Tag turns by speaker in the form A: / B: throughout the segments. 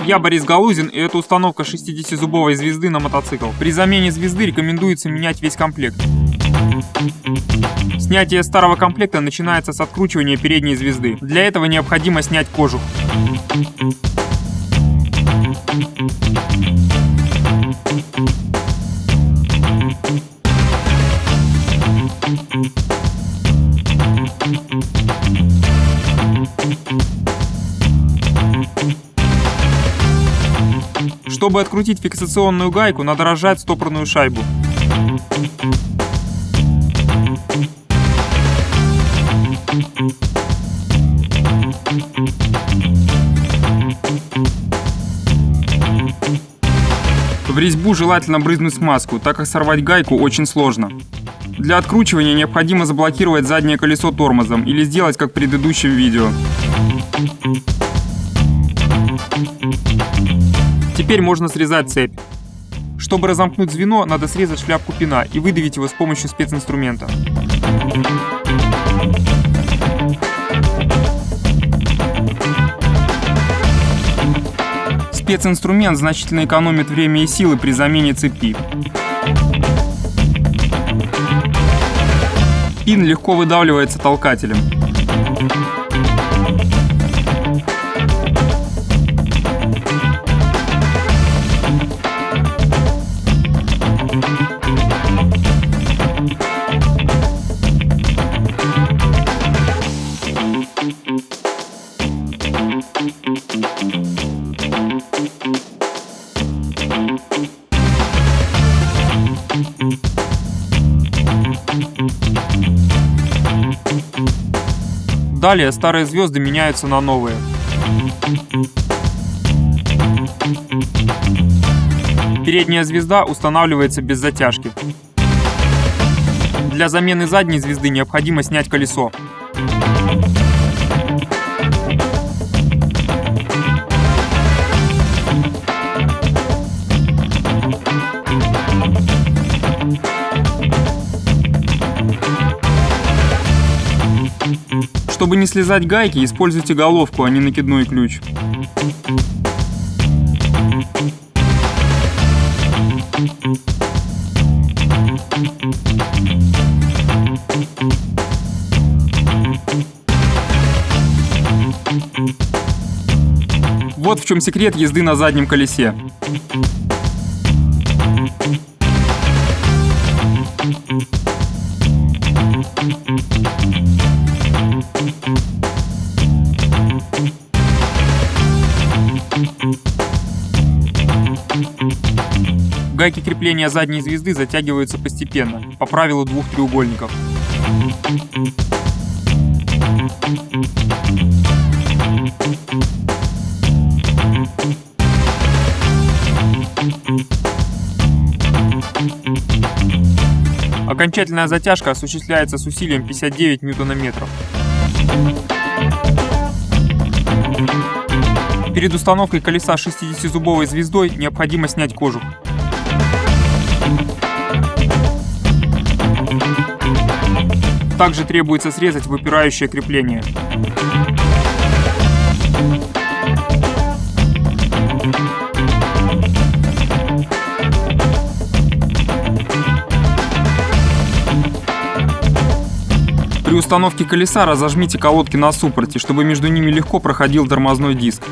A: Я Борис Галузин, и это установка 60-зубовой звезды на мотоцикл. При замене звезды рекомендуется менять весь комплект. Снятие старого комплекта начинается с откручивания передней звезды. Для этого необходимо снять кожух. Чтобы открутить фиксационную гайку, надо разжать стопорную шайбу. В резьбу желательно брызнуть смазку, так как сорвать гайку очень сложно. Для откручивания необходимо заблокировать заднее колесо тормозом или сделать как в предыдущем видео. Теперь можно срезать цепь. Чтобы разомкнуть звено, надо срезать шляпку пина и выдавить его с помощью специнструмента. Специнструмент значительно экономит время и силы при замене цепи. Пин легко выдавливается толкателем. Далее старые звезды меняются на новые. Передняя звезда устанавливается без затяжки. Для замены задней звезды необходимо снять колесо. Чтобы не слезать гайки, используйте головку, а не накидной ключ. Вот в чем секрет езды на заднем колесе. Гайки крепления задней звезды затягиваются постепенно, по правилу двух треугольников. Окончательная затяжка осуществляется с усилием 59 ньютонометров. Перед установкой колеса 60-зубовой звездой необходимо снять кожух. Также требуется срезать выпирающее крепление. При установке колеса разожмите колодки на суппорте, чтобы между ними легко проходил тормозной диск.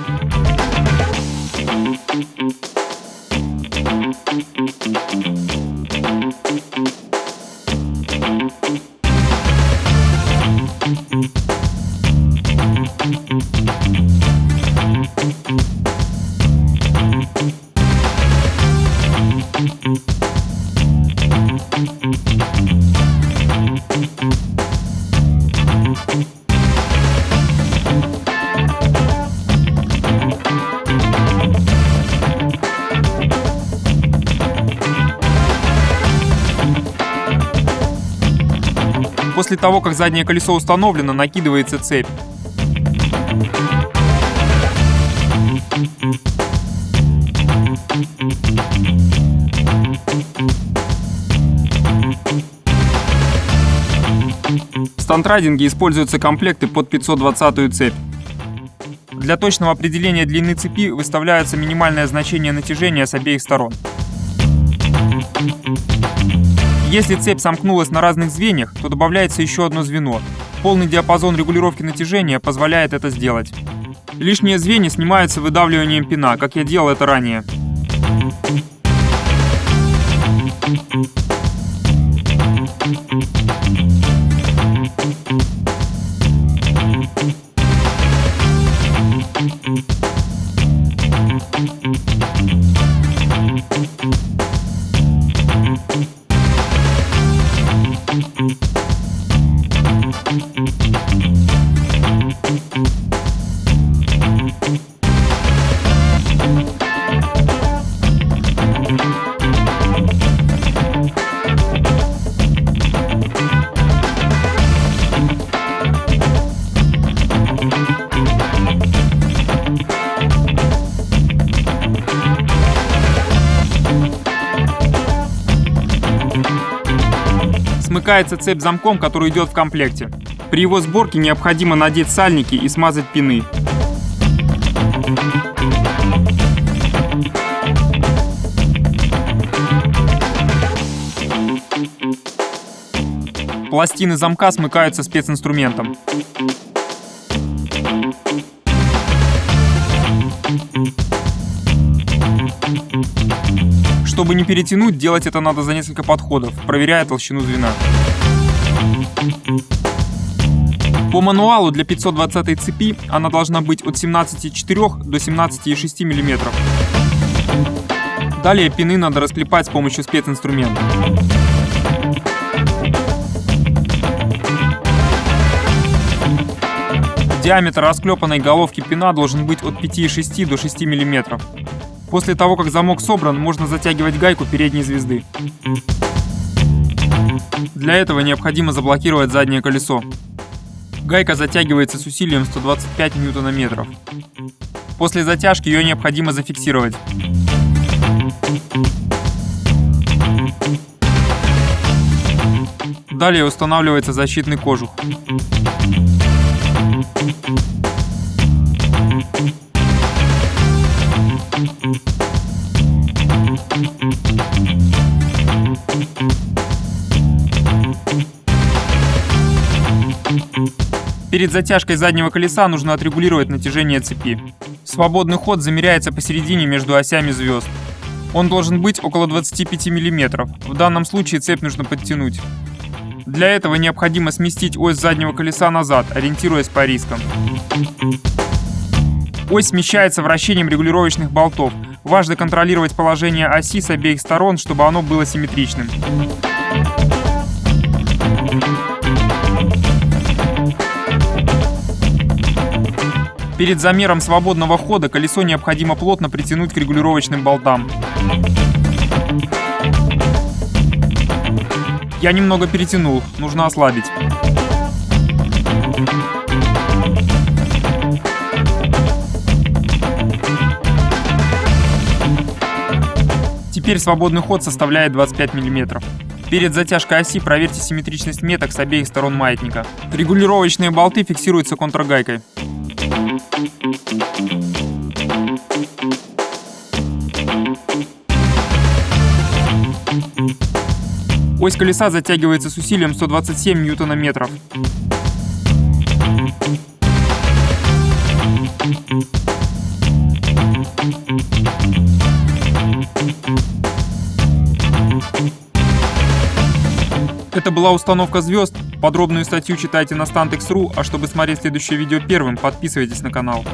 A: После того, как заднее колесо установлено, накидывается цепь. стандрайдинге используются комплекты под 520-ю цепь. Для точного определения длины цепи выставляется минимальное значение натяжения с обеих сторон. Если цепь сомкнулась на разных звеньях, то добавляется еще одно звено. Полный диапазон регулировки натяжения позволяет это сделать. Лишние звенья снимаются выдавливанием пина, как я делал это ранее. Смыкается цепь замком, который идет в комплекте. При его сборке необходимо надеть сальники и смазать пины. Пластины замка смыкаются специнструментом. Чтобы не перетянуть, делать это надо за несколько подходов, проверяя толщину звена. По мануалу для 520-й цепи она должна быть от 17,4 до 17,6 мм. Далее пины надо расклепать с помощью специнструмента. Диаметр расклепанной головки пина должен быть от 5,6 до 6 мм. После того, как замок собран, можно затягивать гайку передней звезды. Для этого необходимо заблокировать заднее колесо. Гайка затягивается с усилием 125 Нм. После затяжки ее необходимо зафиксировать. Далее устанавливается защитный кожух. Перед затяжкой заднего колеса нужно отрегулировать натяжение цепи. Свободный ход замеряется посередине между осями звезд. Он должен быть около 25 мм. В данном случае цепь нужно подтянуть. Для этого необходимо сместить ось заднего колеса назад, ориентируясь по рискам. Ось смещается вращением регулировочных болтов. Важно контролировать положение оси с обеих сторон, чтобы оно было симметричным. Перед замером свободного хода колесо необходимо плотно притянуть к регулировочным болтам. Я немного перетянул, нужно ослабить. Теперь свободный ход составляет 25 мм. Перед затяжкой оси проверьте симметричность меток с обеих сторон маятника. Регулировочные болты фиксируются контргайкой. Ось колеса затягивается с усилием 127 Нм. Это была установка звезд. Подробную статью читайте на Stantex.ru, а чтобы смотреть следующее видео первым, подписывайтесь на канал.